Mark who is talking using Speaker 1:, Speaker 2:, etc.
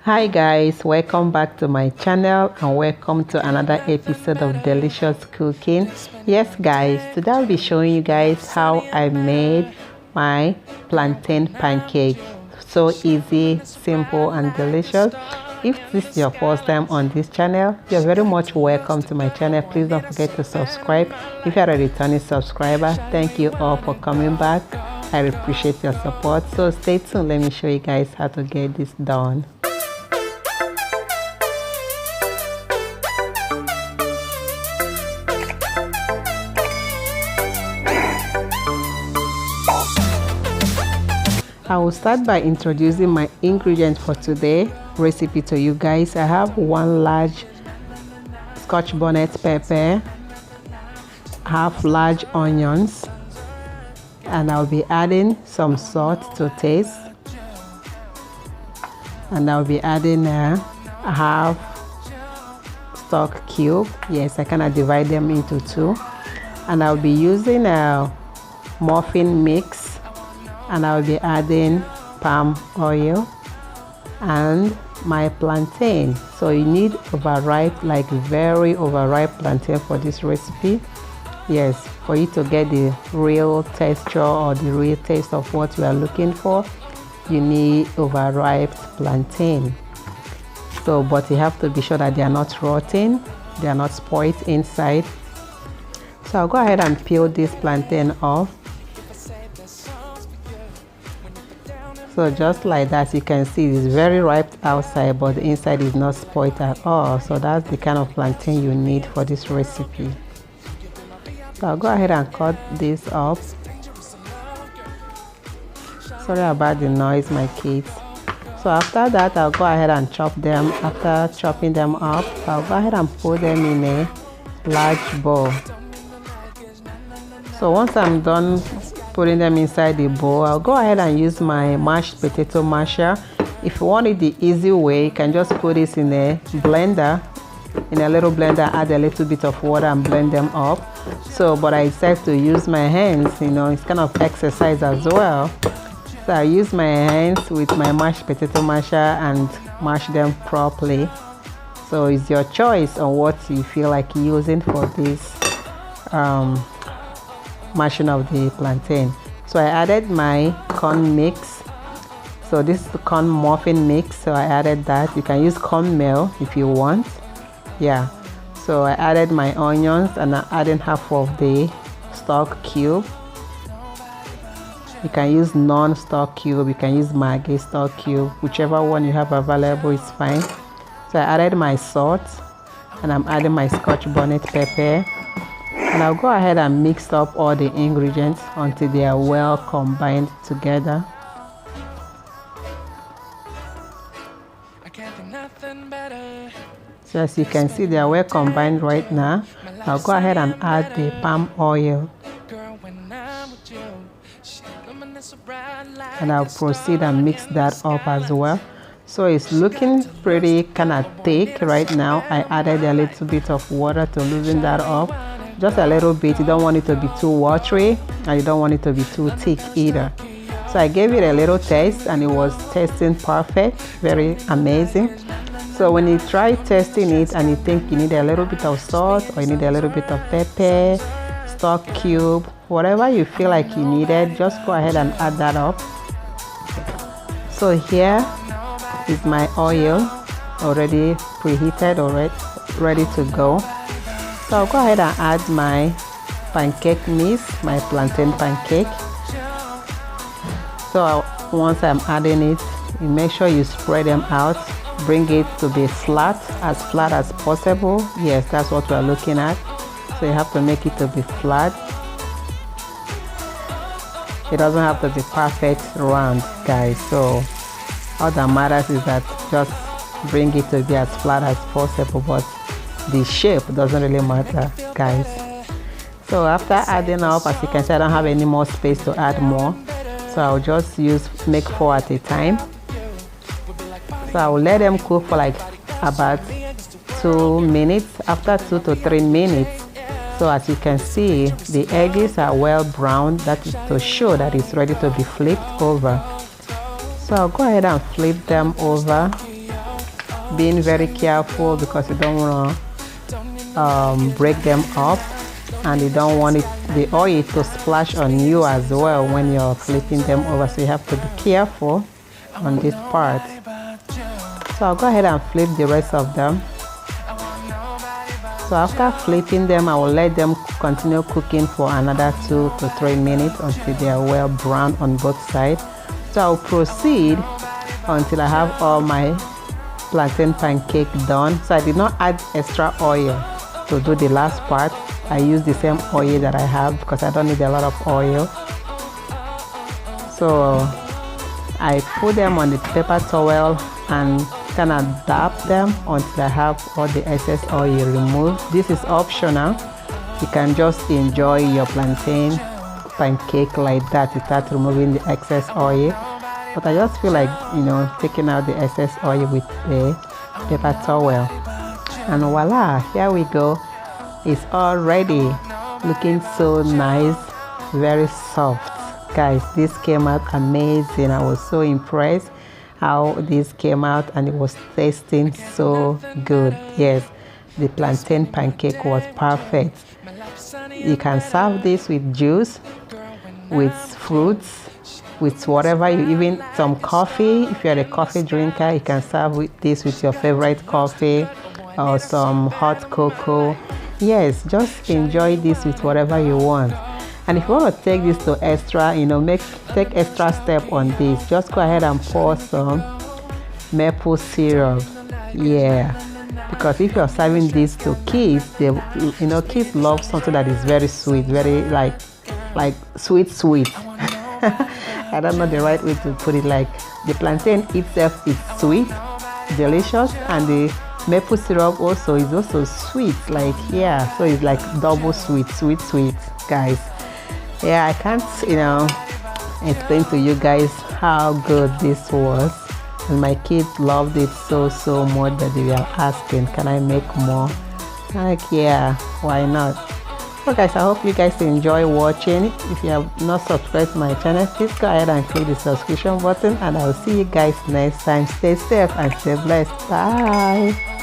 Speaker 1: Hi guys, welcome back to my channel and welcome to another episode of delicious cooking. Yes guys, today I'll be showing you guys how I made my plantain pancake. So easy, simple and delicious. If this is your first time on this channel, you're very much welcome to my channel. Please don't forget to subscribe. If you're a returning subscriber, thank you all for coming back. I appreciate your support. So stay tuned, let me show you guys how to get this done. I will start by introducing my ingredients for today recipe to you guys. I have one large Scotch bonnet pepper, half large onions, and I'll be adding some salt to taste, and I'll be adding a half stock cube. Yes, I kind of divide them into two, and I'll be using a muffin mix, and I'll be adding palm oil and my plantain. So you need overripe, like very overripe plantain for this recipe. Yes, for you to get the real texture or the real taste of what you are looking for, you need overripe plantain. So, but you have to be sure that they are not rotten, they are not spoiled inside. So I'll go ahead and peel this plantain off. So just like that, you can see it's very ripe outside, but the inside is not spoiled at all. So that's the kind of plantain you need for this recipe. So I'll go ahead and cut this up. Sorry about the noise, my kids. So after that, I'll go ahead and chop them. After chopping them up, I'll go ahead and put them in a large bowl. So once I'm done putting them inside the bowl, I'll go ahead and use my mashed potato masher. If you want it the easy way, you can just put this in a blender, in a little blender, add a little bit of water and blend them up. So but I decided to use my hands, you know, it's kind of exercise as well. So I use my hands with my mashed potato masher and mash them properly. So it's your choice on what you feel like using for this mashing of the plantain. So I added my corn mix. So this is the corn muffin mix, so I added that. You can use cornmeal if you want. Yeah, so I added my onions and I'm adding half of the stock cube. You can use non-stock cube, you can use Maggi stock cube, whichever one you have available is fine. So I added my salt and I'm adding my Scotch bonnet pepper. And I'll go ahead and mix up all the ingredients until they are well combined together. So as you can see, they are well combined right now. I'll go ahead and add the palm oil. And I'll proceed and mix that up as well. So it's looking pretty kind of thick right now. I added a little bit of water to loosen that up. Just a little bit. You don't want it to be too watery and you don't want it to be too thick either. So I gave it a little taste and it was tasting perfect, very amazing. So when you try testing it and you think you need a little bit of salt or you need a little bit of pepper, stock cube, whatever you feel like you needed, just go ahead and add that up. So here is my oil already preheated, already ready to go. So I'll go ahead and add my pancake mix, my plantain pancake. So once I'm adding it, you make sure you spread them out. Bring it to be flat as possible. Yes, that's what we're looking at. So you have to make it to be flat. It doesn't have to be perfect round, guys. So all that matters is that just bring it to be as flat as possible, but the shape doesn't really matter, guys. So after adding up, as you can see, I don't have any more space to add more, so I'll just make 4 at a time. So I'll let them cook for like about 2 minutes. After 2 to 3 minutes, so as you can see, the edges are well browned. That is to show that it's ready to be flipped over. So I'll go ahead and flip them over. being very careful because you don't want to break them up, and you don't want the oil to splash on you as well when you're flipping them over, so you have to be careful on this part. So I'll go ahead and flip the rest of them. So after flipping them, I will let them continue cooking for another 2 to 3 minutes until they are well browned on both sides. So I'll proceed until I have all my plantain pancake done. So I did not add extra oil to do the last part. I use the same oil that I have because I don't need a lot of oil. So I put them on the paper towel and kind of dab them until I have all the excess oil removed. This is optional. You can just enjoy your plantain pancake like that without removing the excess oil, but I just feel like, you know, taking out the excess oil with the paper towel. And voila, here we go. It's all ready, looking so nice, very soft. Guys, this came out amazing. I was so impressed how this came out, and it was tasting so good. Yes, the plantain pancake was perfect. You can serve this with juice, with fruits, with whatever you, even some coffee. If you're a coffee drinker, you can serve this with your favorite coffee or some hot cocoa. Yes, just enjoy this with whatever you want. And if you want to take this to extra, you know, take extra step on this, just go ahead and pour some maple syrup. Yeah, because if you're serving this to kids, they, you know, kids love something that is very sweet, very like sweet. I don't know the right way to put it. Like the plantain itself is sweet, delicious, and the maple syrup also is also sweet. Like, yeah, so it's like double sweet, guys. Yeah, I can't, you know, explain to you guys how good this was, and my kids loved it so much that they were asking, can I make more? Like, yeah, why not? So guys, I hope you guys enjoy watching. If you have not subscribed to my channel, please go ahead and click the subscription button, and I'll see you guys next time. Stay safe and stay blessed. Bye.